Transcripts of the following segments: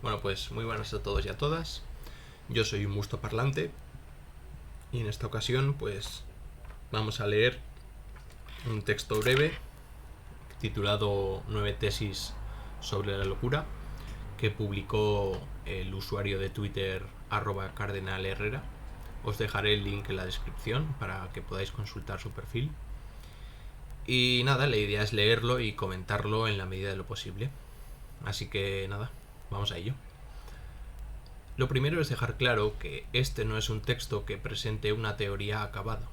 Bueno, pues muy buenas a todos y a todas. Yo soy un busto parlante y en esta ocasión pues vamos a leer un texto breve titulado 9 tesis sobre la locura que publicó el usuario de Twitter @cardenalherrera. Os dejaré el link en la descripción para que podáis consultar su perfil. Y nada, la idea es leerlo y comentarlo en la medida de lo posible. Así que nada, vamos a ello. Lo primero es dejar claro que este no es un texto que presente una teoría acabada.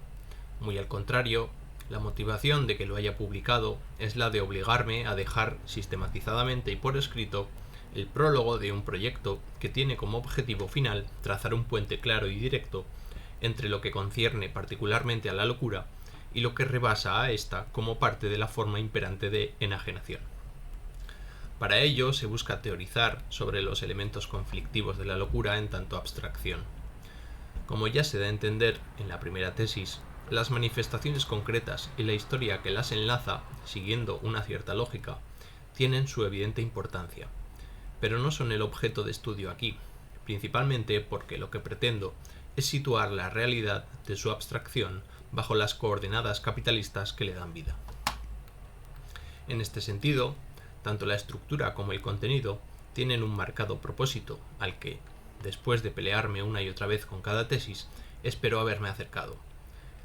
Muy al contrario, la motivación de que lo haya publicado es la de obligarme a dejar sistematizadamente y por escrito el prólogo de un proyecto que tiene como objetivo final trazar un puente claro y directo entre lo que concierne particularmente a la locura y lo que rebasa a esta como parte de la forma imperante de enajenación. Para ello se busca teorizar sobre los elementos conflictivos de la locura en tanto abstracción. Como ya se da a entender en la primera tesis, las manifestaciones concretas y la historia que las enlaza, siguiendo una cierta lógica, tienen su evidente importancia, pero no son el objeto de estudio aquí, principalmente porque lo que pretendo es situar la realidad de su abstracción bajo las coordenadas capitalistas que le dan vida. En este sentido, tanto la estructura como el contenido tienen un marcado propósito al que, después de pelearme una y otra vez con cada tesis, espero haberme acercado.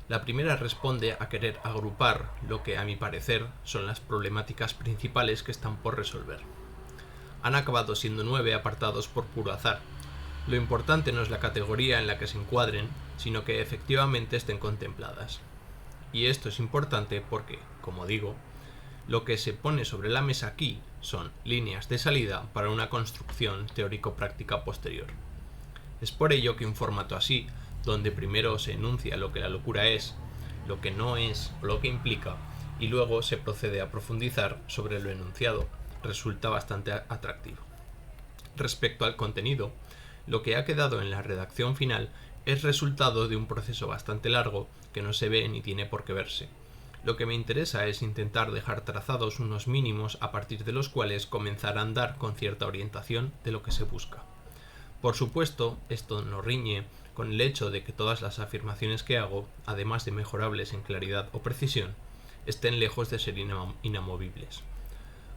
La primera responde a querer agrupar lo que, a mi parecer, son las problemáticas principales que están por resolver. Han acabado siendo 9 apartados por puro azar. Lo importante no es la categoría en la que se encuadren, sino que efectivamente estén contempladas. Y esto es importante porque, como digo, lo que se pone sobre la mesa aquí son líneas de salida para una construcción teórico-práctica posterior. Es por ello que un formato así, donde primero se enuncia lo que la locura es, lo que no es o lo que implica, y luego se procede a profundizar sobre lo enunciado, resulta bastante atractivo. Respecto al contenido, lo que ha quedado en la redacción final es resultado de un proceso bastante largo que no se ve ni tiene por qué verse. Lo que me interesa es intentar dejar trazados unos mínimos a partir de los cuales comenzar a andar con cierta orientación de lo que se busca. Por supuesto, esto no riñe con el hecho de que todas las afirmaciones que hago, además de mejorables en claridad o precisión, estén lejos de ser inamovibles.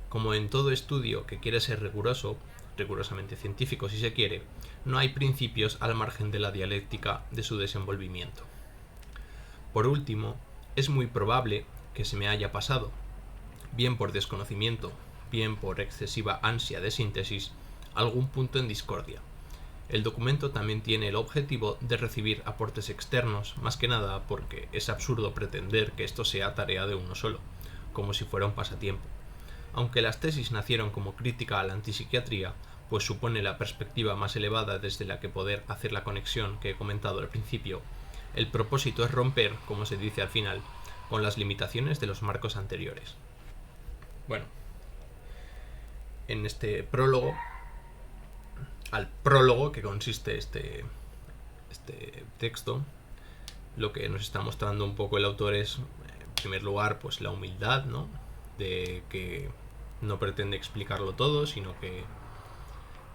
Como en todo estudio que quiere ser riguroso, rigurosamente científico si se quiere, no hay principios al margen de la dialéctica de su desenvolvimiento. Por último, es muy probable que se me haya pasado, bien por desconocimiento, bien por excesiva ansia de síntesis, algún punto en discordia. El documento también tiene el objetivo de recibir aportes externos, más que nada porque es absurdo pretender que esto sea tarea de uno solo, como si fuera un pasatiempo. Aunque las tesis nacieron como crítica a la antipsiquiatría, pues supone la perspectiva más elevada desde la que poder hacer la conexión que he comentado al principio, el propósito es romper, como se dice al final, con las limitaciones de los marcos anteriores. Bueno, en este prólogo, al prólogo que consiste este texto, lo que nos está mostrando un poco el autor es, en primer lugar, pues la humildad, ¿no? De que no pretende explicarlo todo, sino que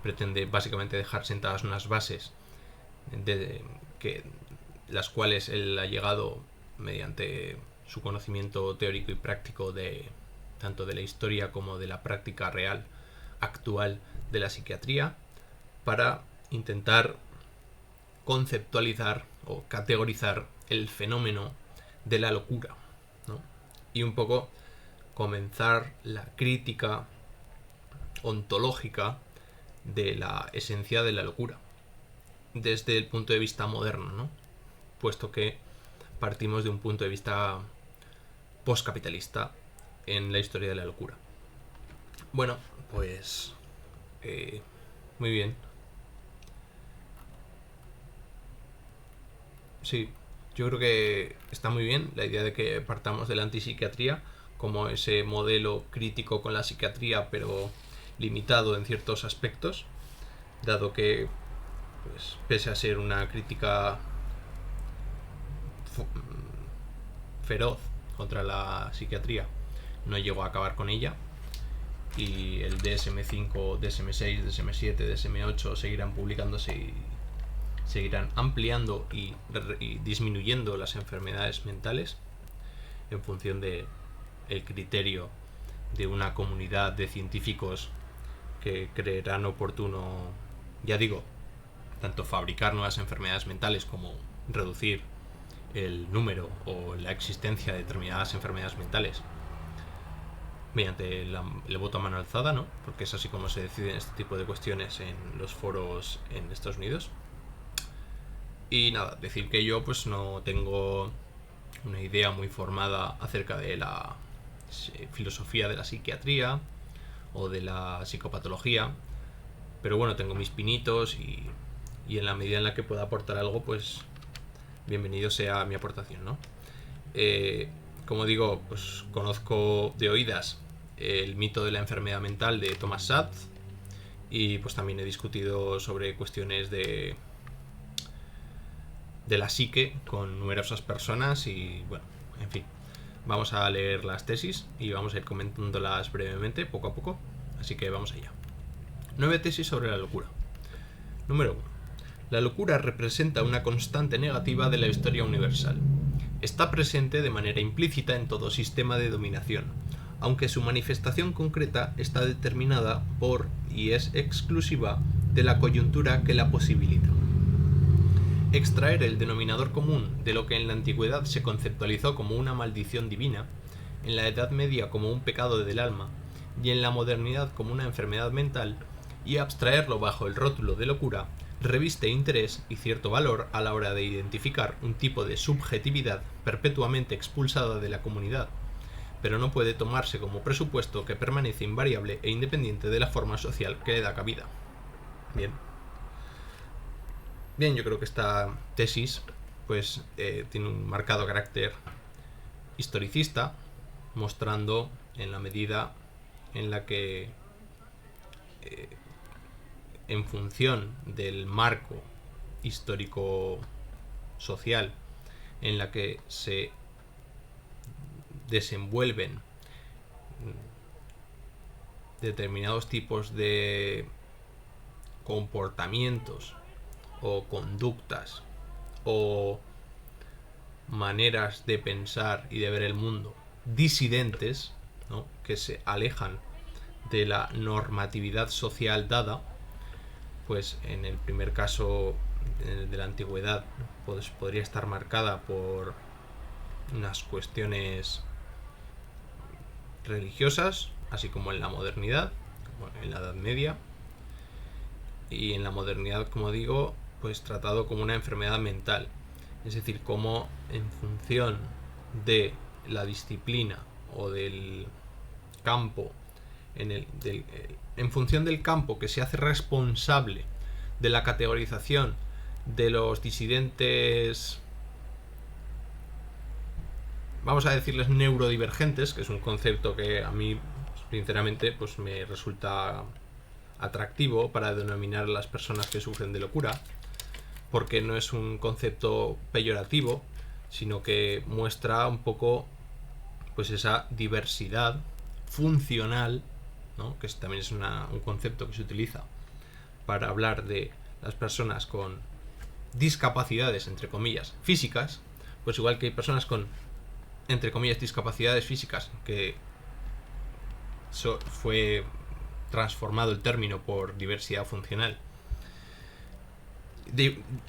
pretende básicamente dejar sentadas unas bases de que las cuales él ha llegado mediante su conocimiento teórico y práctico de tanto de la historia como de la práctica real actual de la psiquiatría, para intentar conceptualizar o categorizar el fenómeno de la locura, ¿no? Y un poco comenzar la crítica ontológica de la esencia de la locura desde el punto de vista moderno, ¿no? Puesto que partimos de un punto de vista postcapitalista en la historia de la locura. Bueno, pues muy bien. Sí, yo creo que está muy bien la idea de que partamos de la antipsiquiatría como ese modelo crítico con la psiquiatría, pero limitado en ciertos aspectos, dado que, pues, pese a ser una crítica feroz contra la psiquiatría, no llegó a acabar con ella. y el DSM-5, DSM-6, DSM-7, DSM-8 seguirán publicándose y seguirán ampliando y disminuyendo las enfermedades mentales en función de el criterio de una comunidad de científicos que creerán oportuno, ya digo, tanto fabricar nuevas enfermedades mentales como reducir el número o la existencia de determinadas enfermedades mentales mediante el voto a mano alzada, ¿no? Porque es así como se deciden este tipo de cuestiones en los foros en Estados Unidos. Y nada, decir que yo pues no tengo una idea muy formada acerca de la filosofía de la psiquiatría o de la psicopatología, pero bueno, tengo mis pinitos y en la medida en la que pueda aportar algo, pues bienvenido sea mi aportación, ¿no? Como digo, pues conozco de oídas el mito de la enfermedad mental de Thomas Szasz y pues también he discutido sobre cuestiones de la psique con numerosas personas y bueno, en fin, vamos a leer las tesis y vamos a ir comentándolas brevemente, poco a poco, así que vamos allá. 9 tesis sobre la locura. Número 1. La locura representa una constante negativa de la historia universal. Está presente de manera implícita en todo sistema de dominación, aunque su manifestación concreta está determinada por y es exclusiva de la coyuntura que la posibilita. Extraer el denominador común de lo que en la antigüedad se conceptualizó como una maldición divina, en la Edad Media como un pecado del alma y en la modernidad como una enfermedad mental, y abstraerlo bajo el rótulo de locura, reviste interés y cierto valor a la hora de identificar un tipo de subjetividad perpetuamente expulsada de la comunidad, pero no puede tomarse como presupuesto que permanece invariable e independiente de la forma social que le da cabida. Bien, yo creo que esta tesis pues tiene un marcado carácter historicista, mostrando en la medida en la que en función del marco histórico social en la que se desenvuelven determinados tipos de comportamientos o conductas o maneras de pensar y de ver el mundo disidentes, ¿no?, que se alejan de la normatividad social dada, pues en el primer caso de la antigüedad pues podría estar marcada por unas cuestiones religiosas, así como en la modernidad, como en la Edad Media, y en la modernidad, como digo, pues tratado como una enfermedad mental, es decir, como en función de la disciplina o del campo en función del campo que se hace responsable de la categorización de los disidentes, vamos a decirles neurodivergentes, que es un concepto que a mí sinceramente pues me resulta atractivo para denominar a las personas que sufren de locura, porque no es un concepto peyorativo, sino que muestra un poco pues esa diversidad funcional, ¿no?, que también es un concepto que se utiliza para hablar de las personas con discapacidades, entre comillas, físicas, pues igual que hay personas con, entre comillas, discapacidades físicas, que fue transformado el término por diversidad funcional.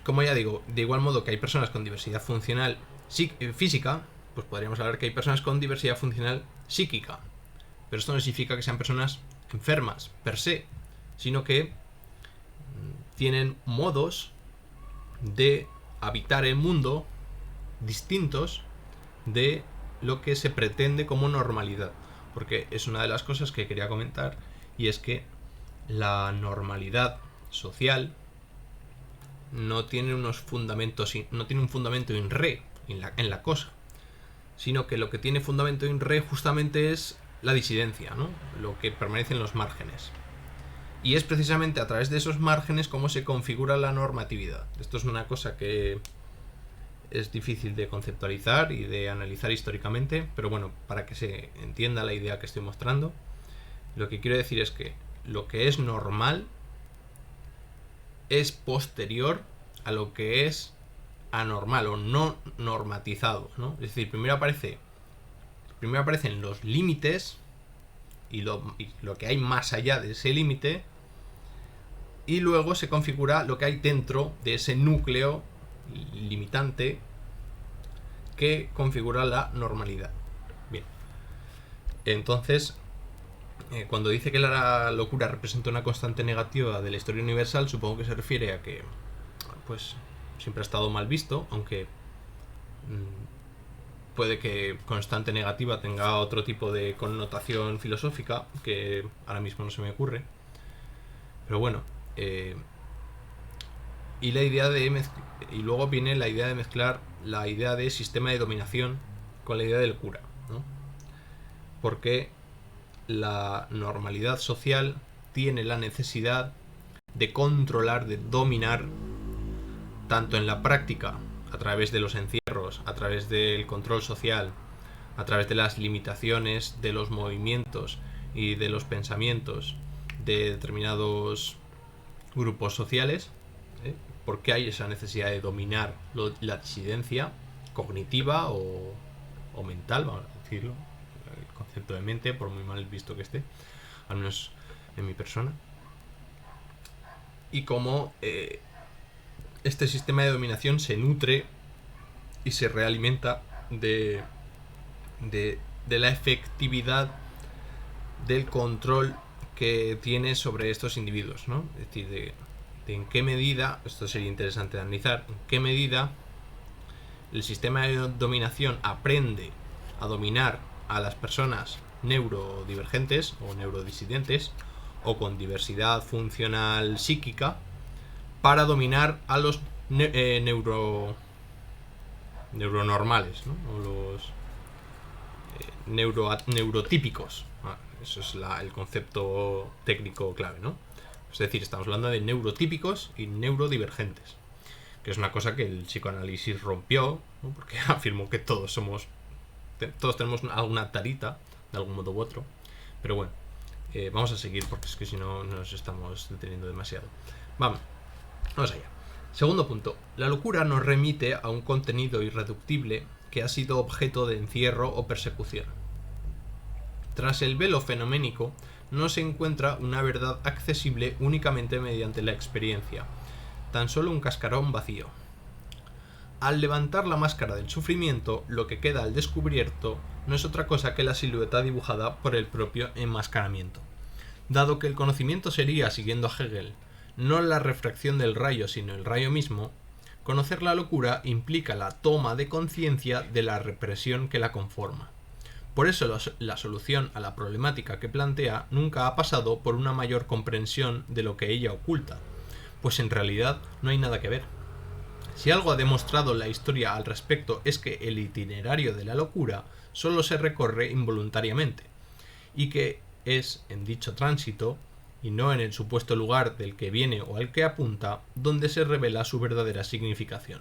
Como ya digo, de igual modo que hay personas con diversidad funcional física, pues podríamos hablar que hay personas con diversidad funcional psíquica. Pero esto no significa que sean personas enfermas per se, sino que tienen modos de habitar el mundo distintos de lo que se pretende como normalidad. Porque es una de las cosas que quería comentar, y es que la normalidad social no tiene unos fundamentos, no tiene un fundamento in re en la cosa, sino que lo que tiene fundamento in re justamente es la disidencia, ¿no?, lo que permanece en los márgenes. Y es precisamente a través de esos márgenes cómo se configura la normatividad. Esto es una cosa que es difícil de conceptualizar y de analizar históricamente, pero bueno, para que se entienda la idea que estoy mostrando, Lo que quiero decir es que lo que es normal es posterior a lo que es anormal o no normatizado, ¿no? Es decir, primero aparecen los límites y lo que hay más allá de ese límite, y luego se configura lo que hay dentro de ese núcleo limitante que configura la normalidad. Bien, entonces, cuando dice que la locura representa una constante negativa de la historia universal, supongo que se refiere a que pues siempre ha estado mal visto, aunque puede que constante negativa tenga otro tipo de connotación filosófica que ahora mismo no se me ocurre. Pero bueno, y luego viene la idea de mezclar la idea de sistema de dominación con la idea de locura, ¿no? Porque la normalidad social tiene la necesidad de controlar, de dominar, tanto en la práctica, a través de los encierros, a través del control social, a través de las limitaciones de los movimientos y de los pensamientos de determinados grupos sociales, porque hay esa necesidad de dominar la disidencia cognitiva o mental, vamos a decirlo, el concepto de mente, por muy mal visto que esté, al menos en mi persona. Y cómo este sistema de dominación se nutre y se realimenta de la efectividad del control que tiene sobre estos individuos, ¿no? Es decir, de en qué medida, esto sería interesante de analizar, en qué medida el sistema de dominación aprende a dominar a las personas neurodivergentes o neurodisidentes o con diversidad funcional psíquica para dominar a los neuronormales, ¿no? O los neurotípicos. Eso es el concepto técnico clave, ¿no? Es decir, estamos hablando de neurotípicos y neurodivergentes, que es una cosa que el psicoanálisis rompió, ¿no? Porque afirmó que todos tenemos alguna tarita, de algún modo u otro. Pero bueno, vamos a seguir porque es que si no nos estamos deteniendo demasiado. Vamos allá. Segundo punto. La locura nos remite a un contenido irreductible que ha sido objeto de encierro o persecución. Tras el velo fenoménico, no se encuentra una verdad accesible únicamente mediante la experiencia, tan solo un cascarón vacío. Al levantar la máscara del sufrimiento, lo que queda al descubierto no es otra cosa que la silueta dibujada por el propio enmascaramiento. Dado que el conocimiento sería, siguiendo a Hegel, no la refracción del rayo sino el rayo mismo, conocer la locura implica la toma de conciencia de la represión que la conforma. Por eso la solución a la problemática que plantea nunca ha pasado por una mayor comprensión de lo que ella oculta, pues en realidad no hay nada que ver. Si algo ha demostrado la historia al respecto es que el itinerario de la locura solo se recorre involuntariamente, y que es en dicho tránsito, y no en el supuesto lugar del que viene o al que apunta, donde se revela su verdadera significación.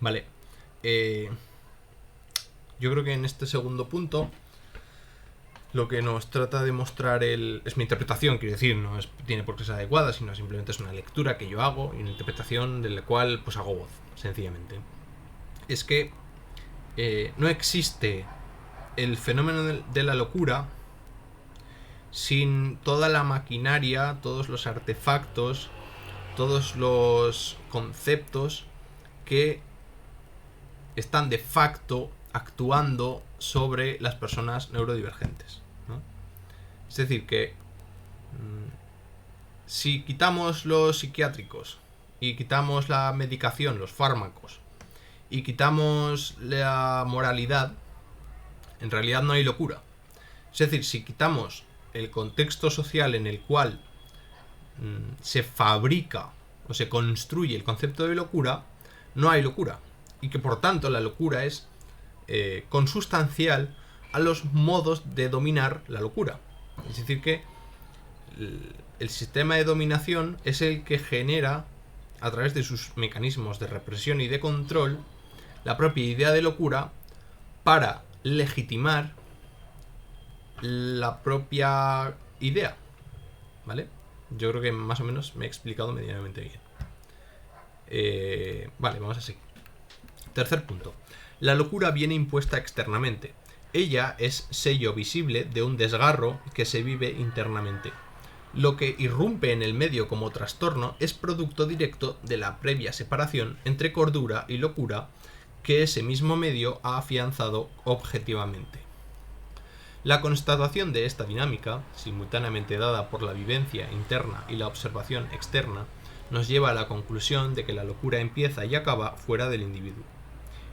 Vale. Yo creo que en este segundo punto lo que nos trata de mostrar es mi interpretación, quiero decir, no tiene por qué ser adecuada, sino simplemente es una lectura que yo hago y una interpretación de la cual pues hago voz, sencillamente. Es que no existe el fenómeno de la locura sin toda la maquinaria, todos los artefactos, todos los conceptos que están de facto actuando sobre las personas neurodivergentes, ¿no? Es decir, que si quitamos los psiquiátricos y quitamos la medicación, los fármacos, y quitamos la moralidad, en realidad no hay locura. Es decir, si quitamos el contexto social en el cual se fabrica o se construye el concepto de locura, no hay locura. Y que por tanto la locura es consustancial a los modos de dominar la locura. Es decir, que el sistema de dominación es el que genera, a través de sus mecanismos de represión y de control, la propia idea de locura para legitimar la propia idea, ¿vale? Yo creo que más o menos me he explicado medianamente bien. Vale, vamos a seguir. Tercer punto. La locura viene impuesta externamente. Ella es sello visible de un desgarro que se vive internamente. Lo que irrumpe en el medio como trastorno es producto directo de la previa separación entre cordura y locura que ese mismo medio ha afianzado objetivamente. La constatación de esta dinámica, simultáneamente dada por la vivencia interna y la observación externa, nos lleva a la conclusión de que la locura empieza y acaba fuera del individuo.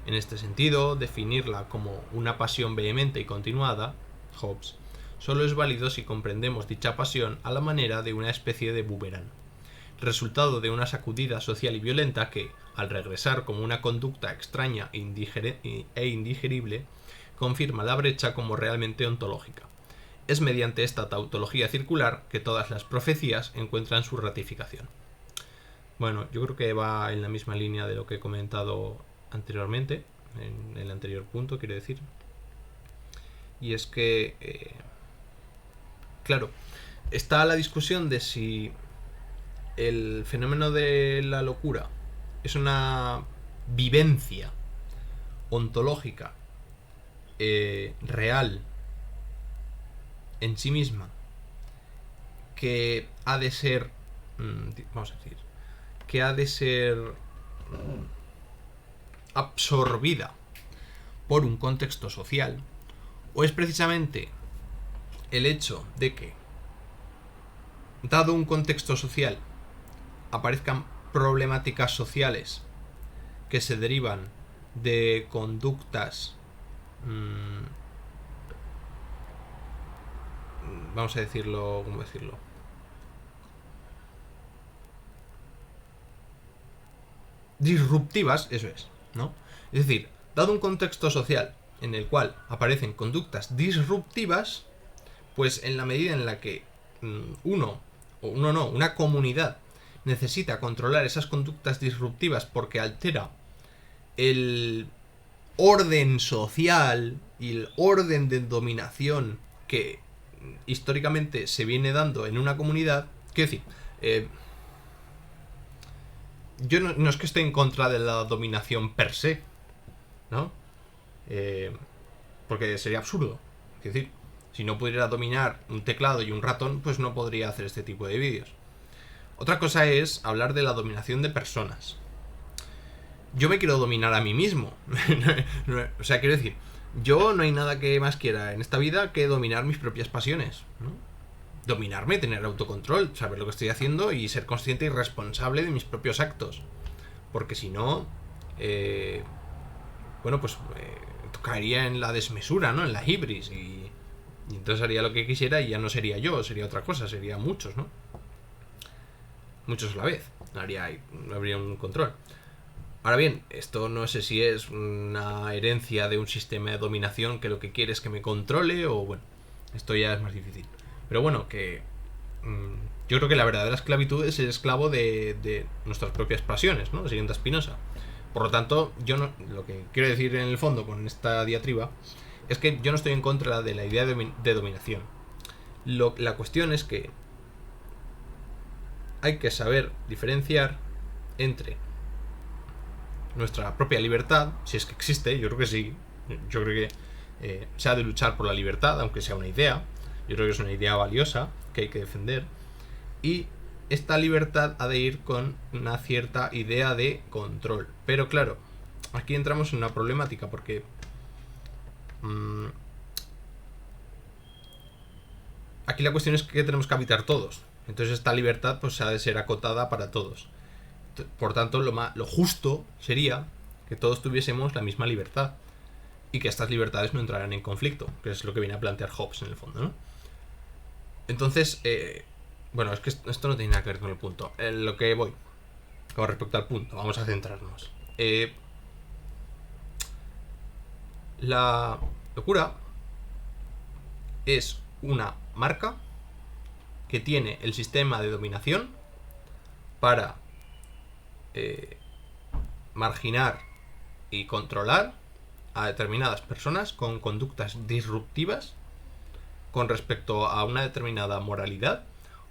En este sentido, definirla como una pasión vehemente y continuada, Hobbes, solo es válido si comprendemos dicha pasión a la manera de una especie de boomerang, resultado de una sacudida social y violenta que, al regresar como una conducta extraña e indigerible, confirma la brecha como realmente ontológica. Es mediante esta tautología circular que todas las profecías encuentran su ratificación. Bueno, yo creo que va en la misma línea de lo que he comentado anteriormente, en el anterior punto, quiero decir. Y es que, claro, está la discusión de si el fenómeno de la locura es una vivencia ontológica real en sí misma que ha de ser, vamos a decir, que ha de ser absorbida por un contexto social, o es precisamente el hecho de que, dado un contexto social, aparezcan problemáticas sociales que se derivan de conductas, vamos a decirlo, ¿cómo decirlo? Disruptivas, eso es, ¿no? Es decir, dado un contexto social en el cual aparecen conductas disruptivas, pues en la medida en la que una comunidad necesita controlar esas conductas disruptivas porque altera el orden social y el orden de dominación que históricamente se viene dando en una comunidad, quiero decir, yo no es que esté en contra de la dominación per se, ¿no? Porque sería absurdo. Es decir, si no pudiera dominar un teclado y un ratón, pues no podría hacer este tipo de vídeos. Otra cosa es hablar de la dominación de personas. Yo me quiero dominar a mí mismo. O sea, quiero decir, yo no hay nada que más quiera en esta vida que dominar mis propias pasiones, ¿no? Dominarme, tener autocontrol, saber lo que estoy haciendo y ser consciente y responsable de mis propios actos. Porque si no, bueno, pues caería en la desmesura, ¿no? En la hibris y entonces haría lo que quisiera y ya no sería yo, sería otra cosa, sería muchos, ¿no? Muchos a la vez, habría un control. Ahora bien, esto no sé si es una herencia de un sistema de dominación que lo que quiere es que me controle o bueno, esto ya es más difícil. Pero bueno, que yo creo que la verdadera esclavitud es el esclavo de nuestras propias pasiones, ¿no? Siguiendo a Spinoza. Por lo tanto, lo que quiero decir en el fondo con esta diatriba es que yo no estoy en contra de la idea de dominación. La cuestión es que hay que saber diferenciar entre nuestra propia libertad, si es que existe, yo creo que sí, yo creo que se ha de luchar por la libertad, aunque sea una idea, yo creo que es una idea valiosa que hay que defender, y esta libertad ha de ir con una cierta idea de control. Pero claro, aquí entramos en una problemática porque aquí la cuestión es que tenemos que habitar todos, entonces esta libertad pues ha de ser acotada para todos. Por tanto, lo justo sería que todos tuviésemos la misma libertad y que estas libertades no entraran en conflicto, que es lo que viene a plantear Hobbes en el fondo, ¿no? Entonces, bueno, es que esto no tiene nada que ver con el punto. Lo que voy, con respecto al punto, vamos a centrarnos. La locura es una marca que tiene el sistema de dominación para marginar y controlar a determinadas personas con conductas disruptivas con respecto a una determinada moralidad,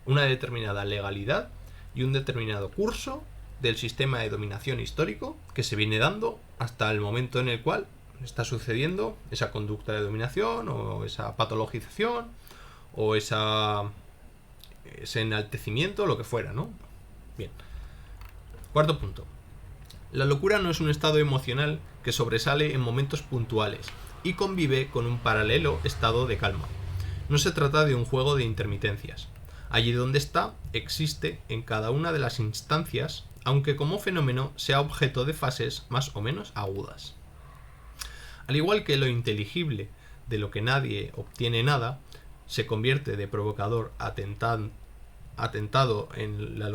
una determinada legalidad y un determinado curso del sistema de dominación histórico que se viene dando hasta el momento en el cual está sucediendo esa conducta de dominación o esa patologización o ese enaltecimiento, lo que fuera, ¿no? Bien. Cuarto punto. La locura no es un estado emocional que sobresale en momentos puntuales y convive con un paralelo estado de calma. No se trata de un juego de intermitencias. Allí donde está, existe en cada una de las instancias, aunque como fenómeno sea objeto de fases más o menos agudas. Al igual que lo inteligible, de lo que nadie obtiene nada, se convierte de provocador atentado en la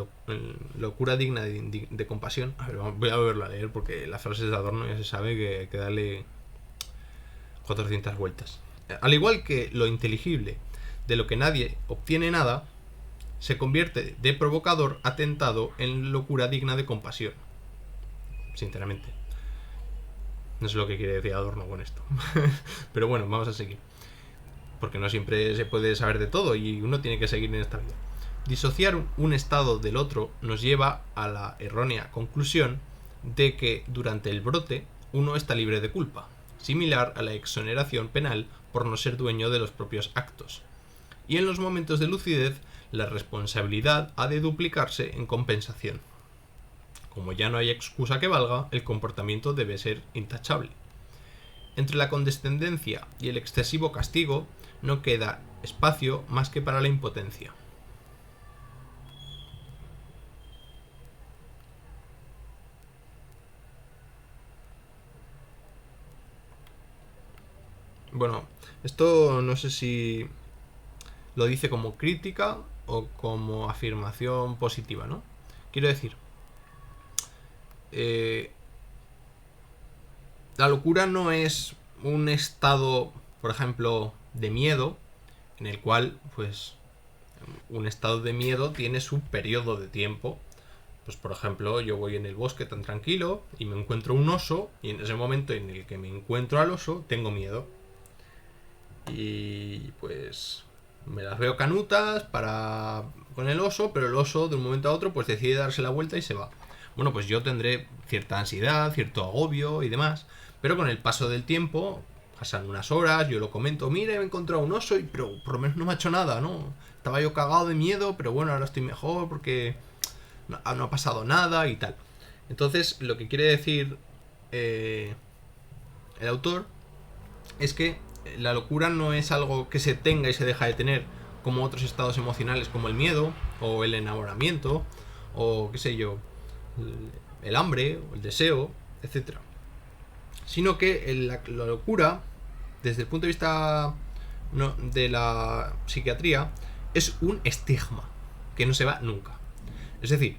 locura digna de compasión. A ver, voy a volverlo a leer porque las frases de Adorno ya se sabe que hay que darle 400 vueltas. Al igual que lo inteligible, de lo que nadie obtiene nada, se convierte de provocador atentado en locura digna de compasión. Sinceramente. No sé lo que quiere decir Adorno con esto. Pero bueno, vamos a seguir. Porque no siempre se puede saber de todo y uno tiene que seguir en esta vida. Disociar un estado del otro nos lleva a la errónea conclusión de que durante el brote uno está libre de culpa, similar a la exoneración penal por no ser dueño de los propios actos. Y en los momentos de lucidez, la responsabilidad ha de duplicarse en compensación. Como ya no hay excusa que valga, el comportamiento debe ser intachable. Entre la condescendencia y el excesivo castigo no queda espacio más que para la impotencia. Bueno, esto no sé si lo dice como crítica o como afirmación positiva, ¿no? Quiero decir, la locura no es un estado, por ejemplo, de miedo, en el cual, pues, un estado de miedo tiene su periodo de tiempo. Pues, por ejemplo, yo voy en el bosque tan tranquilo y me encuentro un oso, y en ese momento en el que me encuentro al oso, tengo miedo. Y pues me las veo canutas con el oso, pero el oso de un momento a otro pues decide darse la vuelta y se va. Bueno, pues yo tendré cierta ansiedad, cierto agobio y demás, pero con el paso del tiempo, pasan unas horas, yo lo comento, mira, he encontrado un oso, pero por lo menos no me ha hecho nada, ¿no? Estaba yo cagado de miedo, pero bueno, ahora estoy mejor porque no ha pasado nada y tal. Entonces, lo que quiere decir el autor es que la locura no es algo que se tenga y se deja de tener como otros estados emocionales como el miedo o el enamoramiento o qué sé yo, el hambre o el deseo, etcétera, sino que la locura desde el punto de vista de la psiquiatría es un estigma que no se va nunca. Es decir,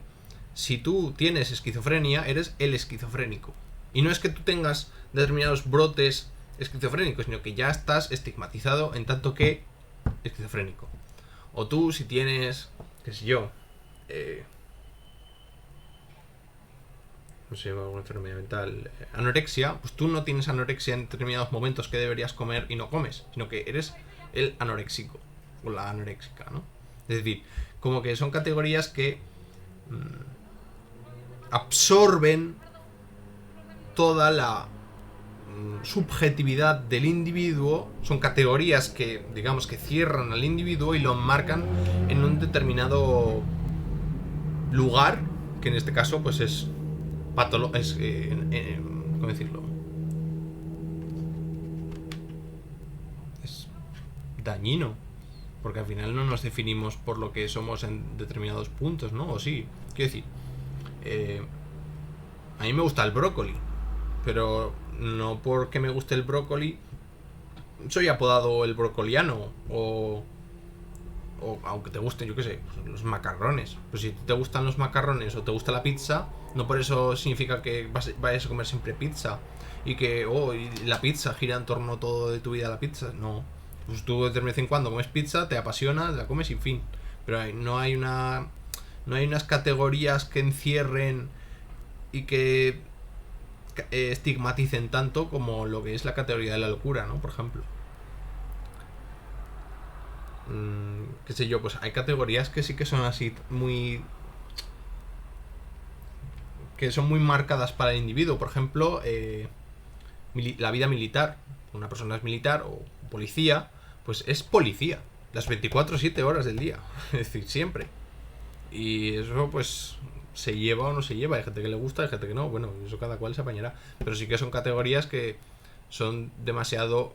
si tú tienes esquizofrenia, eres el esquizofrénico, y no es que tú tengas determinados brotes esquizofrénico, sino que ya estás estigmatizado en tanto que esquizofrénico. O tú, si tienes, qué sé yo, no sé, alguna enfermedad mental, anorexia, pues tú no tienes anorexia en determinados momentos que deberías comer y no comes, sino que eres el anoréxico o la anoréxica, ¿no? Es decir, como que son categorías que absorben toda la subjetividad del individuo, son categorías que, digamos, que cierran al individuo y lo marcan en un determinado lugar, que en este caso pues es ¿cómo decirlo? Es dañino, porque al final no nos definimos por lo que somos en determinados puntos, ¿no? O sí, quiero decir, a mí me gusta el brócoli, pero no porque me guste el brócoli soy apodado el brocoliano o aunque te gusten, yo qué sé, los macarrones. Pues si te gustan los macarrones o te gusta la pizza, no por eso significa que vayas a comer siempre pizza y que y la pizza gira en torno todo de tu vida a la pizza. No, pues tú de vez en cuando comes pizza, te apasiona, la comes y fin. Pero no hay unas categorías que encierren y que estigmaticen tanto como lo que es la categoría de la locura, ¿no? Por ejemplo. qué sé yo, pues hay categorías que sí que son así muy... que son muy marcadas para el individuo. Por ejemplo, la vida militar. Una persona es militar o policía, pues es policía. Las 24/7 horas del día. Es decir, siempre. Y eso pues se lleva o no se lleva. Hay gente que le gusta, hay gente que no. Bueno, eso cada cual se apañará. Pero sí que son categorías que son demasiado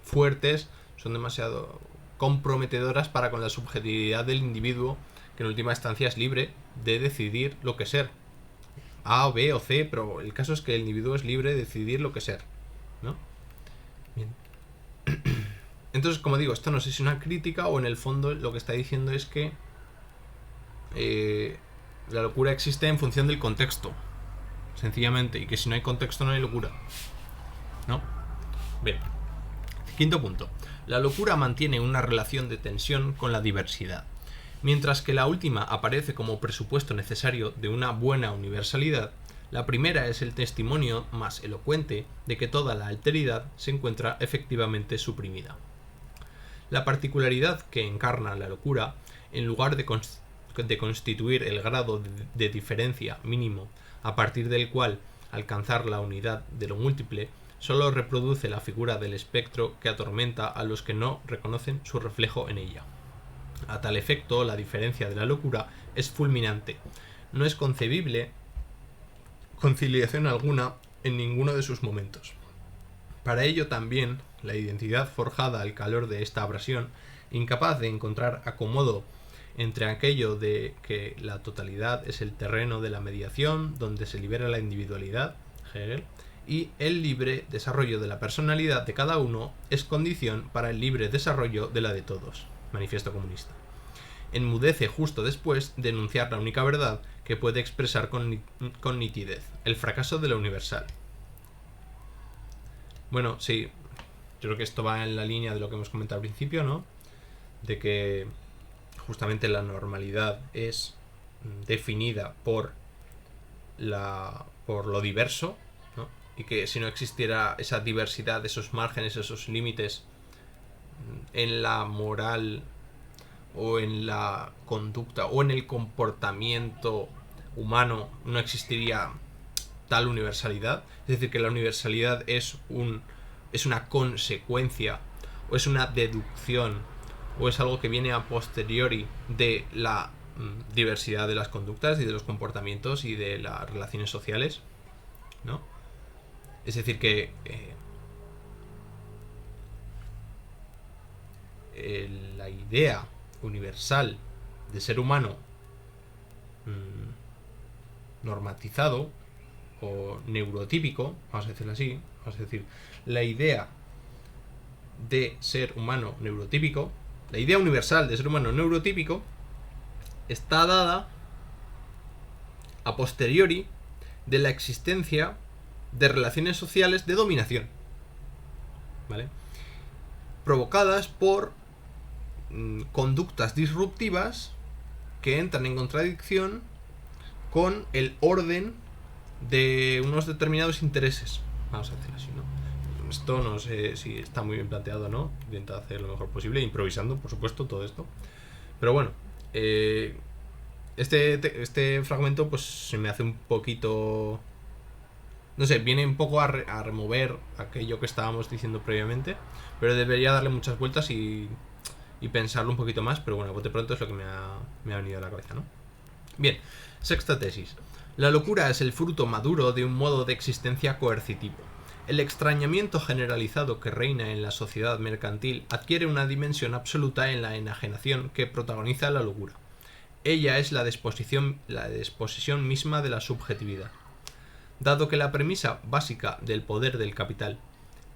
fuertes, son demasiado comprometedoras para con la subjetividad del individuo, que en última instancia es libre de decidir lo que ser. A o B o C, pero el caso es que el individuo es libre de decidir lo que ser, ¿no? Bien. Entonces, como digo, esto no sé si es una crítica o en el fondo lo que está diciendo es que la locura existe en función del contexto, sencillamente, y que si no hay contexto no hay locura, ¿no? Bien. Quinto punto. La locura mantiene una relación de tensión con la diversidad. Mientras que la última aparece como presupuesto necesario de una buena universalidad, la primera es el testimonio más elocuente de que toda la alteridad se encuentra efectivamente suprimida. La particularidad que encarna la locura, en lugar de constituir el grado de diferencia mínimo a partir del cual alcanzar la unidad de lo múltiple, solo reproduce la figura del espectro que atormenta a los que no reconocen su reflejo en ella. A tal efecto, la diferencia de la locura es fulminante. No es concebible conciliación alguna en ninguno de sus momentos. Para ello también, la identidad forjada al calor de esta abrasión, incapaz de encontrar acomodo entre aquello de que la totalidad es el terreno de la mediación, donde se libera la individualidad, Hegel, y el libre desarrollo de la personalidad de cada uno es condición para el libre desarrollo de la de todos. Manifiesto Comunista. Enmudece justo después de enunciar la única verdad que puede expresar con nitidez, el fracaso de lo universal. Bueno, sí, yo creo que esto va en la línea de lo que hemos comentado al principio, ¿no? De que justamente la normalidad es definida por lo diverso, ¿no? Y que si no existiera esa diversidad, esos márgenes, esos límites en la moral o en la conducta o en el comportamiento humano, no existiría tal universalidad. Es decir, que la universalidad es una consecuencia o es una deducción o es algo que viene a posteriori de la diversidad de las conductas y de los comportamientos y de las relaciones sociales, ¿no? Es decir, que la idea universal de ser humano normatizado o neurotípico, vamos a decirlo así, vamos a decir, la idea de ser humano neurotípico, la idea universal de ser humano neurotípico está dada a posteriori de la existencia de relaciones sociales de dominación, ¿vale? Provocadas por conductas disruptivas que entran en contradicción con el orden de unos determinados intereses, vamos a decirlo así, ¿no? Esto no sé si está muy bien planteado o no, intenta hacer lo mejor posible, improvisando, por supuesto, todo esto. Pero bueno, este fragmento pues se me hace un poquito... No sé, viene un poco a remover aquello que estábamos diciendo previamente, pero debería darle muchas vueltas y pensarlo un poquito más, pero bueno, de pronto es lo que me ha venido a la cabeza, ¿no? Bien, sexta tesis. La locura es el fruto maduro de un modo de existencia coercitivo. El extrañamiento generalizado que reina en la sociedad mercantil adquiere una dimensión absoluta en la enajenación que protagoniza la locura. Ella es la disposición misma de la subjetividad. Dado que la premisa básica del poder del capital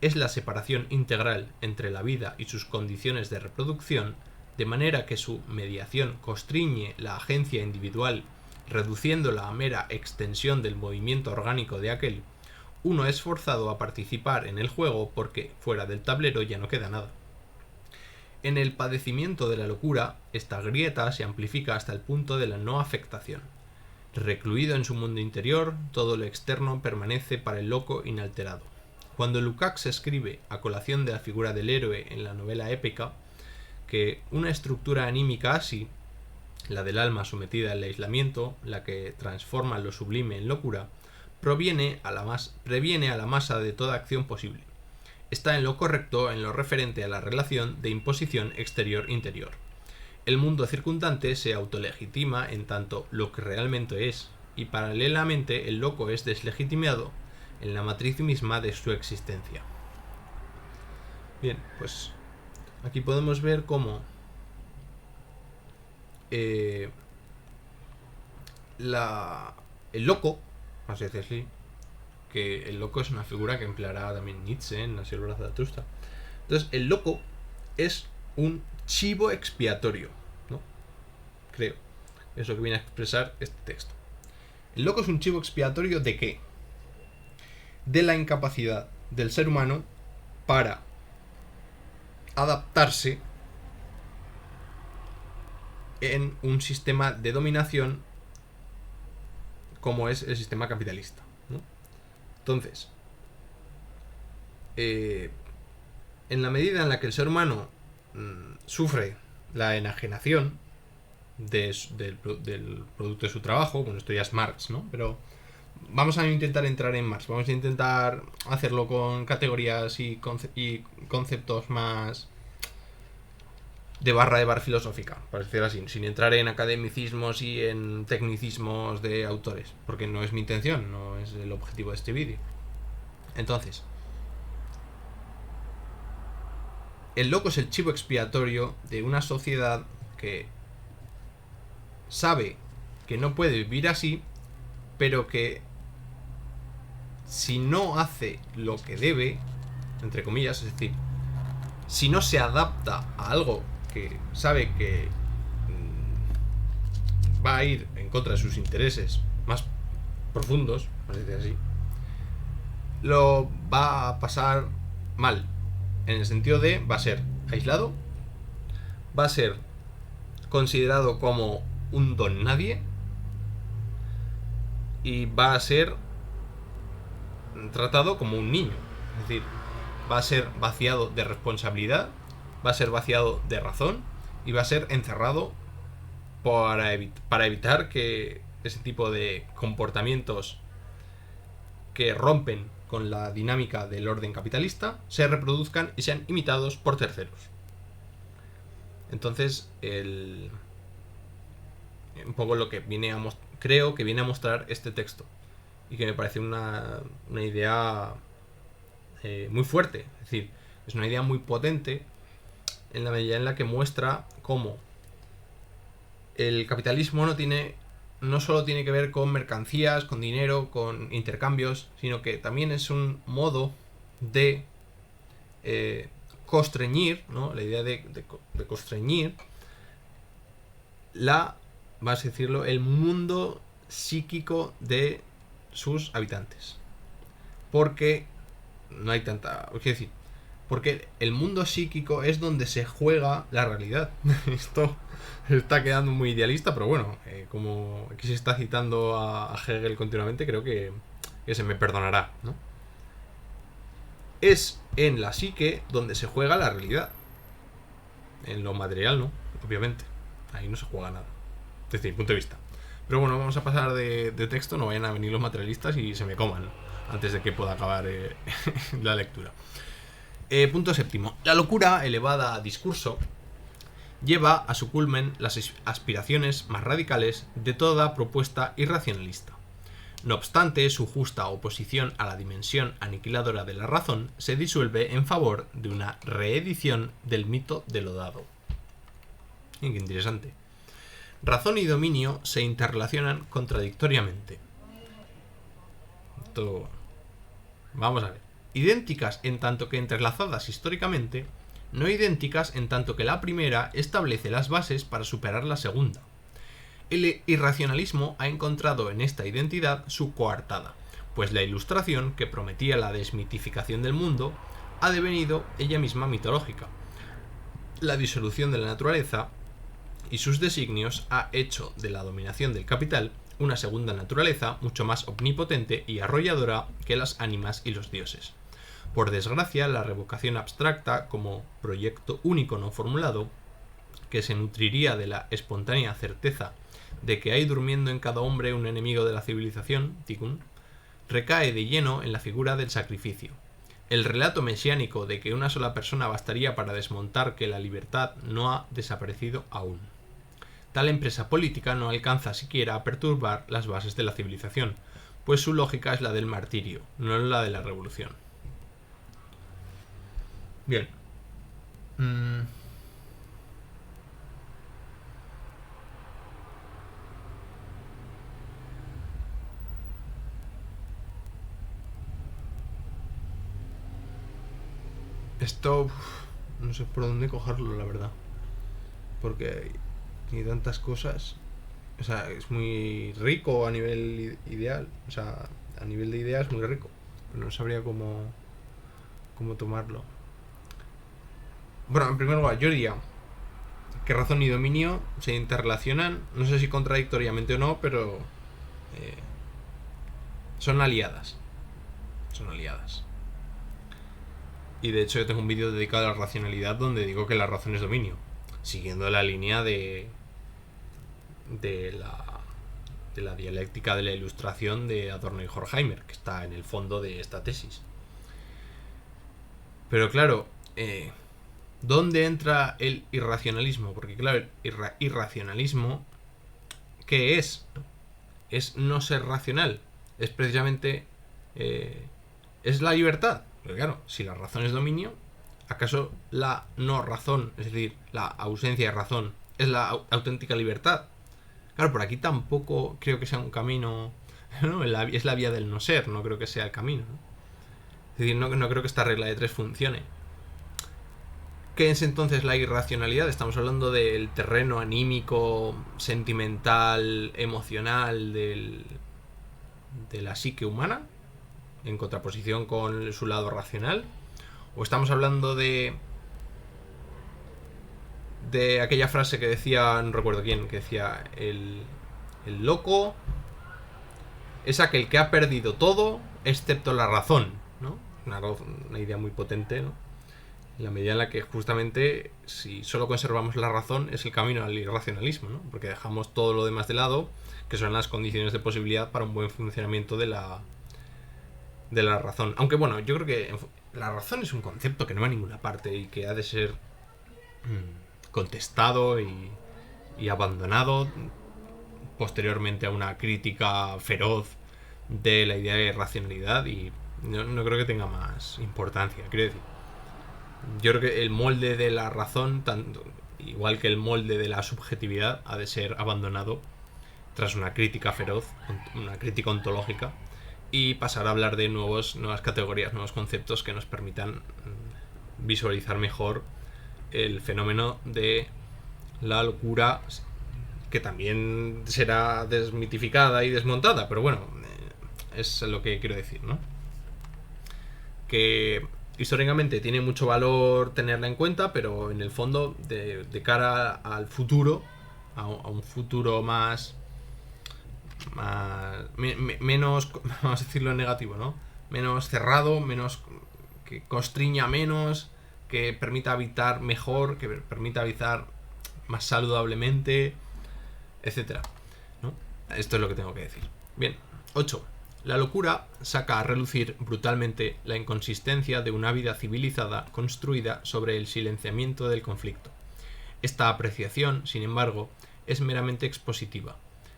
es la separación integral entre la vida y sus condiciones de reproducción, de manera que su mediación constriñe la agencia individual, reduciéndola a mera extensión del movimiento orgánico de aquel, uno es forzado a participar en el juego porque fuera del tablero ya no queda nada. En el padecimiento de la locura, esta grieta se amplifica hasta el punto de la no afectación. Recluido en su mundo interior, todo lo externo permanece para el loco inalterado. Cuando Lukács escribe a colación de la figura del héroe en la novela épica, que una estructura anímica así, la del alma sometida al aislamiento, la que transforma lo sublime en locura, previene a la masa de toda acción posible. Está en lo correcto en lo referente a la relación de imposición exterior-interior. El mundo circundante se autolegitima en tanto lo que realmente es, y paralelamente el loco es deslegitimado en la matriz misma de su existencia. Bien, pues aquí podemos ver cómo el loco, vamos a decir así, que el loco es una figura que empleará también Nietzsche en La Sierva de Zaratustra. Entonces, el loco es un chivo expiatorio, ¿no? Creo. Es lo que viene a expresar este texto. El loco es un chivo expiatorio ¿de qué? De la incapacidad del ser humano para adaptarse en un sistema de dominación como es el sistema capitalista, ¿no? Entonces, en la medida en la que el ser humano sufre la enajenación del producto de su trabajo, bueno, esto ya es Marx, ¿no? Pero vamos a intentar entrar en Marx, vamos a intentar hacerlo con categorías y conceptos más de bar filosófica, para decirlo así, sin entrar en academicismos y en tecnicismos de autores, porque no es mi intención, no es el objetivo de este vídeo. Entonces, el loco es el chivo expiatorio de una sociedad que sabe que no puede vivir así, pero que si no hace lo que debe, entre comillas, es decir, si no se adapta a algo que sabe que va a ir en contra de sus intereses más profundos, por decir así, lo va a pasar mal, en el sentido de va a ser aislado, va a ser considerado como un don nadie y va a ser tratado como un niño, es decir, va a ser vaciado de responsabilidad, va a ser vaciado de razón y va a ser encerrado para evitar que ese tipo de comportamientos que rompen con la dinámica del orden capitalista se reproduzcan y sean imitados por terceros. Entonces, un poco lo que creo que viene a mostrar este texto, y que me parece una idea muy fuerte, es decir, es una idea muy potente en la medida en la que muestra cómo el capitalismo no solo tiene que ver con mercancías, con dinero, con intercambios, sino que también es un modo de constreñir, ¿no? La idea de constreñir vas a decirlo, el mundo psíquico de sus habitantes. Porque no hay tanta... Es decir, porque el mundo psíquico es donde se juega la realidad. Esto está quedando muy idealista, pero bueno, como aquí se está citando a Hegel continuamente, creo que se me perdonará, ¿no? Es en la psique donde se juega la realidad. En lo material, ¿no? Obviamente. Ahí no se juega nada, desde mi punto de vista. Pero bueno, vamos a pasar de texto, no vayan a venir los materialistas y se me coman, ¿no? Antes de que pueda acabar la lectura. Punto séptimo. La locura elevada a discurso lleva a su culmen las aspiraciones más radicales de toda propuesta irracionalista. No obstante, su justa oposición a la dimensión aniquiladora de la razón se disuelve en favor de una reedición del mito de lo dado. Qué interesante. Razón y dominio se interrelacionan contradictoriamente. Esto... Vamos a ver. Idénticas en tanto que entrelazadas históricamente, no idénticas en tanto que la primera establece las bases para superar la segunda. El irracionalismo ha encontrado en esta identidad su coartada, pues la Ilustración, que prometía la desmitificación del mundo, ha devenido ella misma mitológica. La disolución de la naturaleza y sus designios ha hecho de la dominación del capital una segunda naturaleza mucho más omnipotente y arrolladora que las ánimas y los dioses. Por desgracia, la revocación abstracta como proyecto único no formulado que se nutriría de la espontánea certeza de que hay durmiendo en cada hombre un enemigo de la civilización, Tikkun, recae de lleno en la figura del sacrificio. El relato mesiánico de que una sola persona bastaría para desmontar que la libertad no ha desaparecido aún. Tal empresa política no alcanza siquiera a perturbar las bases de la civilización, pues su lógica es la del martirio, no la de la revolución. Bien. Esto no sé por dónde cogerlo, la verdad. Porque tiene tantas cosas. O sea, es muy rico a nivel ideal. O sea, a nivel de ideas es muy rico. Pero no sabría cómo tomarlo. Bueno, en primer lugar, yo diría que razón y dominio se interrelacionan. No sé si contradictoriamente o no, pero son aliadas. Son aliadas. Y de hecho yo tengo un vídeo dedicado a la racionalidad donde digo que la razón es dominio, siguiendo la línea de la dialéctica de la ilustración de Adorno y Horkheimer, que está en el fondo de esta tesis. Pero claro, ¿dónde entra el irracionalismo? Porque claro, el irracionalismo, ¿qué es? Es no ser racional. Es precisamente... es la libertad. Pero claro, si la razón es dominio, ¿acaso la no razón, es decir, la ausencia de razón, es la auténtica libertad? Claro, por aquí tampoco creo que sea un camino, ¿no? Es la vía del no ser, no creo que sea el camino, ¿no? Es decir, no creo que esta regla de tres funcione. ¿Qué es entonces la irracionalidad? Estamos hablando del terreno anímico, sentimental, emocional de la psique humana, en contraposición con su lado racional. ¿O estamos hablando de aquella frase que decía, no recuerdo quién, que decía el loco es aquel que ha perdido todo excepto la razón, ¿no? Una idea muy potente, ¿no? En la medida en la que justamente si solo conservamos la razón es el camino al irracionalismo, ¿no? Porque dejamos todo lo demás de lado, que son las condiciones de posibilidad para un buen funcionamiento de la razón. Aunque bueno, yo creo que la razón es un concepto que no va a ninguna parte y que ha de ser contestado y abandonado posteriormente a una crítica feroz de la idea de racionalidad, y no creo que tenga más importancia. Quiero decir, yo creo que el molde de la razón, tanto igual que el molde de la subjetividad, ha de ser abandonado tras una crítica feroz, una crítica ontológica, y pasar a hablar de nuevas categorías, nuevos conceptos que nos permitan visualizar mejor el fenómeno de la locura, que también será desmitificada y desmontada, pero bueno, es lo que quiero decir, ¿no? Que históricamente tiene mucho valor tenerla en cuenta, pero en el fondo, de cara al futuro, a un futuro menos, vamos a decirlo en negativo, ¿no? Menos cerrado, menos que constriña menos, que permita habitar mejor, que permita habitar más saludablemente, etcétera, ¿no? Esto es lo que tengo que decir. Bien, 8. La locura saca a relucir brutalmente la inconsistencia de una vida civilizada construida sobre el silenciamiento del conflicto. Esta apreciación, sin embargo, es meramente expositiva.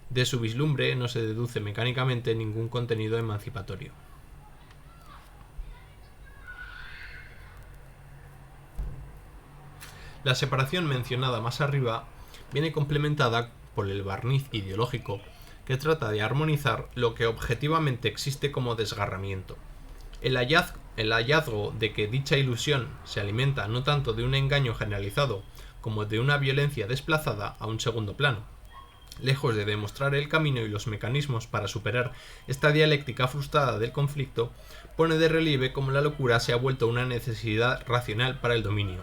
De su vislumbre no se deduce mecánicamente ningún contenido emancipatorio. La separación mencionada más arriba viene complementada por el barniz ideológico que trata de armonizar lo que objetivamente existe como desgarramiento. El hallazgo de que dicha ilusión se alimenta no tanto de un engaño generalizado como de una violencia desplazada a un segundo plano. Lejos de demostrar el camino y los mecanismos para superar esta dialéctica frustrada del conflicto, pone de relieve cómo la locura se ha vuelto una necesidad racional para el dominio.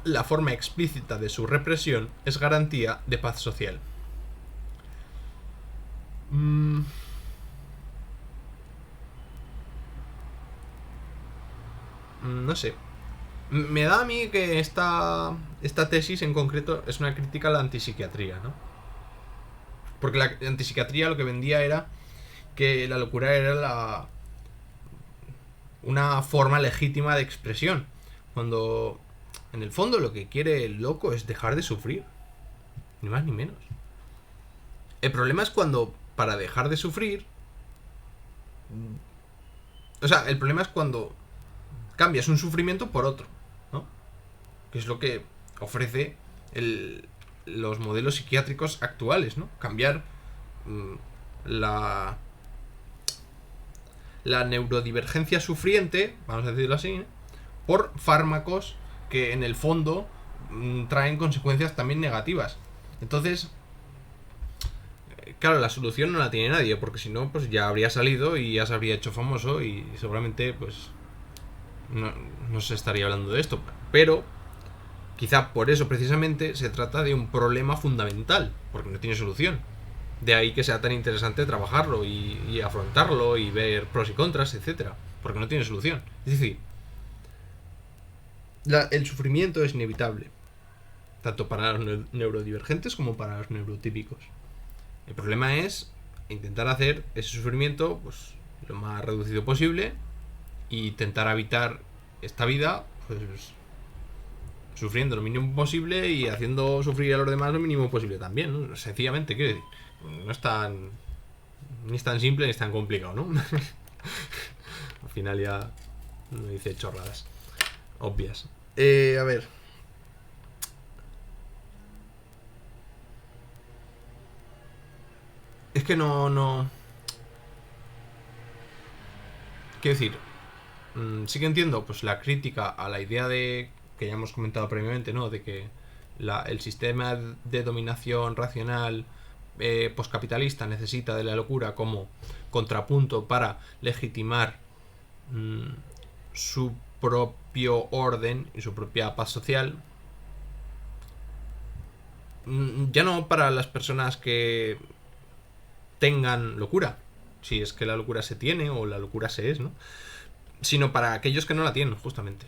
La forma explícita de su represión es garantía de paz social. No sé. Me da a mí que esta tesis en concreto es una crítica a la antipsiquiatría, ¿no? Porque la antipsiquiatría lo que vendía era que la locura era una forma legítima de expresión. Cuando en el fondo lo que quiere el loco es dejar de sufrir. Ni más ni menos. El problema es cuando para dejar de sufrir... O sea, el problema es cuando cambias un sufrimiento por otro, ¿no? Que es lo que ofrece los modelos psiquiátricos actuales, ¿no? Cambiar la neurodivergencia sufriente, vamos a decirlo así, por fármacos que en el fondo traen consecuencias también negativas. Entonces, claro, la solución no la tiene nadie, porque si no, pues ya habría salido y ya se habría hecho famoso y seguramente, pues, no se estaría hablando de esto. Pero, quizá por eso precisamente se trata de un problema fundamental, porque no tiene solución. De ahí que sea tan interesante trabajarlo y afrontarlo y ver pros y contras, etcétera, porque no tiene solución. Es decir, el sufrimiento es inevitable, tanto para los neurodivergentes como para los neurotípicos. El problema es intentar hacer ese sufrimiento pues lo más reducido posible y intentar evitar esta vida pues sufriendo lo mínimo posible y haciendo sufrir a los demás lo mínimo posible también, ¿no? Sencillamente, quiero decir, no es tan ni es tan simple ni es tan complicado, ¿no? Al final ya me dice chorradas obvias. A ver. Es que no. Quiero decir, sí que entiendo pues la crítica a la idea de que ya hemos comentado previamente, ¿no? De que el sistema de dominación racional poscapitalista necesita de la locura como contrapunto para legitimar su propio orden y su propia paz social. Ya no para las personas que tengan locura, si es que la locura se tiene o la locura se es, ¿no? Sino para aquellos que no la tienen, justamente.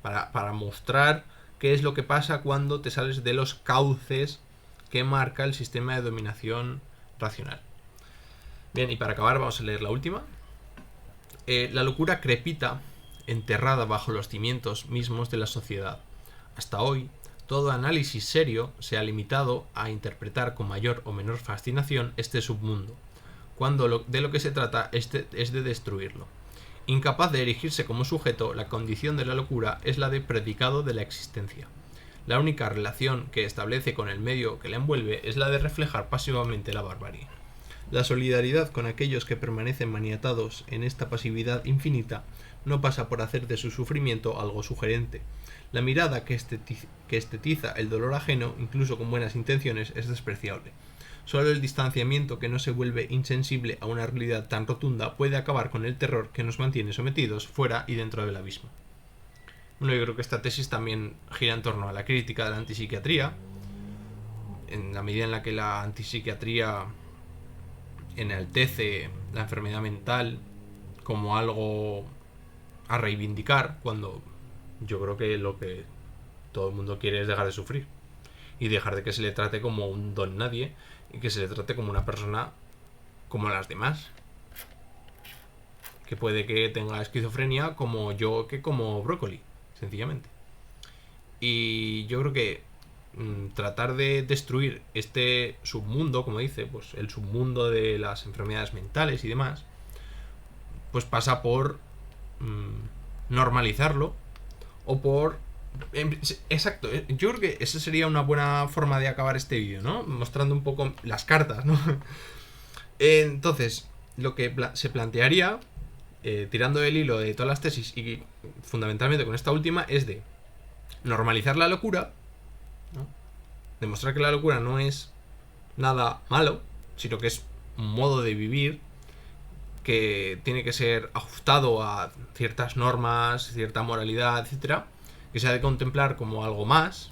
Para mostrar qué es lo que pasa cuando te sales de los cauces que marca el sistema de dominación racional. Bien, y para acabar vamos a leer la última. La locura crepita, enterrada bajo los cimientos mismos de la sociedad. Hasta hoy, todo análisis serio se ha limitado a interpretar con mayor o menor fascinación este submundo, cuando de lo que se trata es de destruirlo. Incapaz de erigirse como sujeto, la condición de la locura es la de predicado de la existencia. La única relación que establece con el medio que la envuelve es la de reflejar pasivamente la barbarie. La solidaridad con aquellos que permanecen maniatados en esta pasividad infinita no pasa por hacer de su sufrimiento algo sugerente. La mirada que estetiza el dolor ajeno, incluso con buenas intenciones, es despreciable. Solo el distanciamiento que no se vuelve insensible a una realidad tan rotunda puede acabar con el terror que nos mantiene sometidos fuera y dentro del abismo. Bueno, yo creo que esta tesis también gira en torno a la crítica de la antipsiquiatría, en la medida en la que la antipsiquiatría enaltece la enfermedad mental como algo a reivindicar, cuando yo creo que lo que todo el mundo quiere es dejar de sufrir y dejar de que se le trate como un don nadie y que se le trate como una persona como las demás, que puede que tenga esquizofrenia como yo, que como brócoli, sencillamente. Y yo creo que tratar de destruir este submundo, como dice, pues el submundo de las enfermedades mentales y demás, pues pasa por normalizarlo o por... Exacto, yo creo que esa sería una buena forma de acabar este vídeo, ¿no? Mostrando un poco las cartas, ¿no? Entonces, lo que se plantearía, tirando del hilo de todas las tesis y fundamentalmente con esta última, es de normalizar la locura, ¿no? Demostrar que la locura no es nada malo, sino que es un modo de vivir que tiene que ser ajustado a ciertas normas, cierta moralidad, etcétera, que se ha de contemplar como algo más,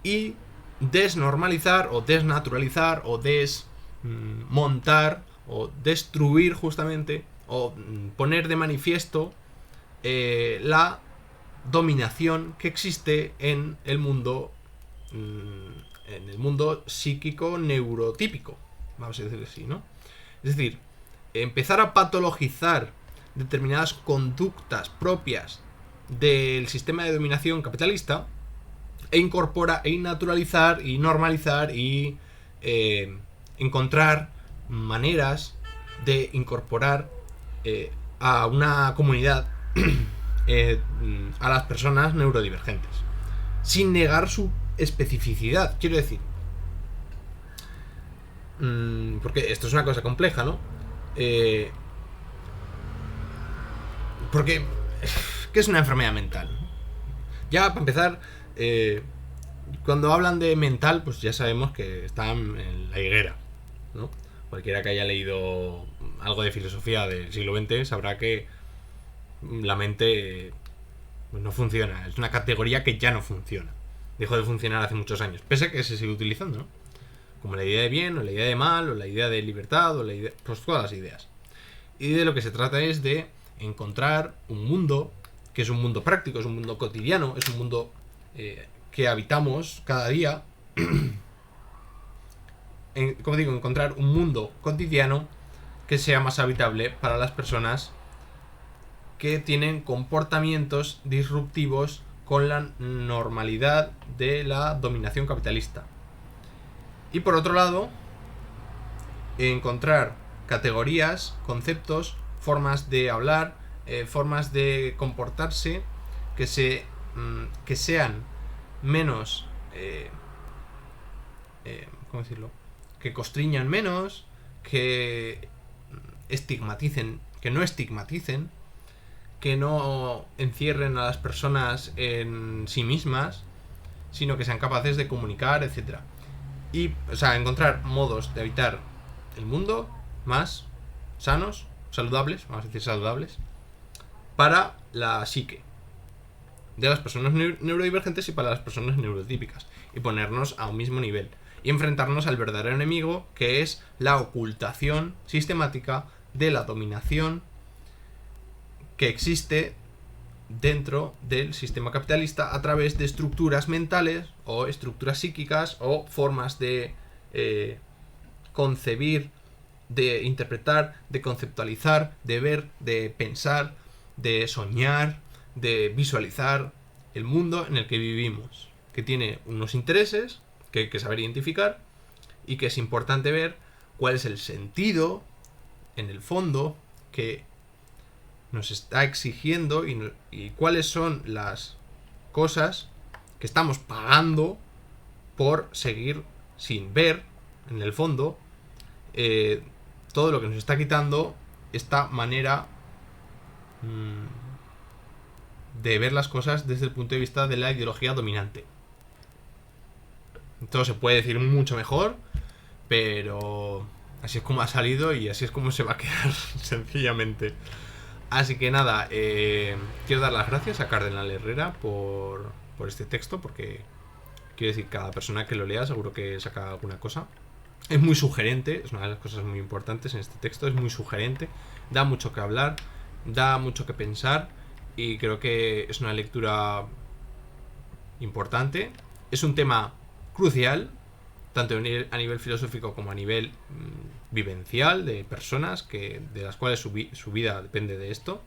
y desnormalizar o desnaturalizar o desmontar o destruir justamente o poner de manifiesto la dominación que existe en el mundo psíquico neurotípico, vamos a decir así, ¿no? Es decir, empezar a patologizar determinadas conductas propias del sistema de dominación capitalista e naturalizar y normalizar y encontrar maneras de incorporar a una comunidad a las personas neurodivergentes sin negar su especificidad, quiero decir, porque esto es una cosa compleja, ¿no? Porque ¿qué es una enfermedad mental? Ya para empezar, cuando hablan de mental, pues ya sabemos que están en la higuera, ¿no? Cualquiera que haya leído algo de filosofía del siglo XX sabrá que la mente pues no funciona. Es una categoría que ya no funciona. Dejó de funcionar hace muchos años, pese a que se sigue utilizando, ¿no? Como la idea de bien, o la idea de mal, o la idea de libertad, o la idea... pues todas las ideas. Y de lo que se trata es de encontrar un mundo que es un mundo práctico, es un mundo cotidiano, es un mundo que habitamos cada día. Como digo, encontrar un mundo cotidiano que sea más habitable para las personas que tienen comportamientos disruptivos con la normalidad de la dominación capitalista. Y por otro lado, encontrar categorías, conceptos, formas de hablar, formas de comportarse que sean menos ¿cómo decirlo? Que constriñan menos, que estigmaticen, que no estigmaticen, que no encierren a las personas en sí mismas, sino que sean capaces de comunicar, etcétera. Y, o sea, encontrar modos de habitar el mundo más sanos, saludables, vamos a decir saludables, para la psique de las personas neurodivergentes y para las personas neurotípicas, y ponernos a un mismo nivel y enfrentarnos al verdadero enemigo, que es la ocultación sistemática de la dominación que existe dentro del sistema capitalista a través de estructuras mentales o estructuras psíquicas o formas de concebir, de interpretar, de conceptualizar, de ver, de pensar, de soñar, de visualizar el mundo en el que vivimos, que tiene unos intereses que hay que saber identificar y que es importante ver cuál es el sentido en el fondo que nos está exigiendo y cuáles son las cosas que estamos pagando por seguir sin ver en el fondo todo lo que nos está quitando esta manera de ver las cosas desde el punto de vista de la ideología dominante. Todo se puede decir mucho mejor, pero así es como ha salido y así es como se va a quedar sencillamente. Así que nada, quiero dar las gracias a Cardenal Herrera por este texto, porque quiero decir, cada persona que lo lea seguro que saca alguna cosa. Es muy sugerente, es una de las cosas muy importantes en este texto, es muy sugerente, da mucho que hablar, da mucho que pensar y creo que es una lectura importante. Es un tema crucial, tanto a nivel filosófico como a nivel vivencial, de personas de las cuales su vida depende de esto,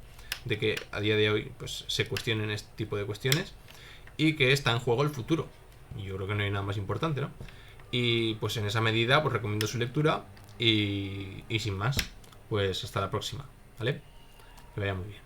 de que a día de hoy pues se cuestionen este tipo de cuestiones y que está en juego el futuro. Y yo creo que no hay nada más importante, ¿no? Y pues en esa medida pues recomiendo su lectura y sin más, pues hasta la próxima, ¿vale? Que vaya muy bien.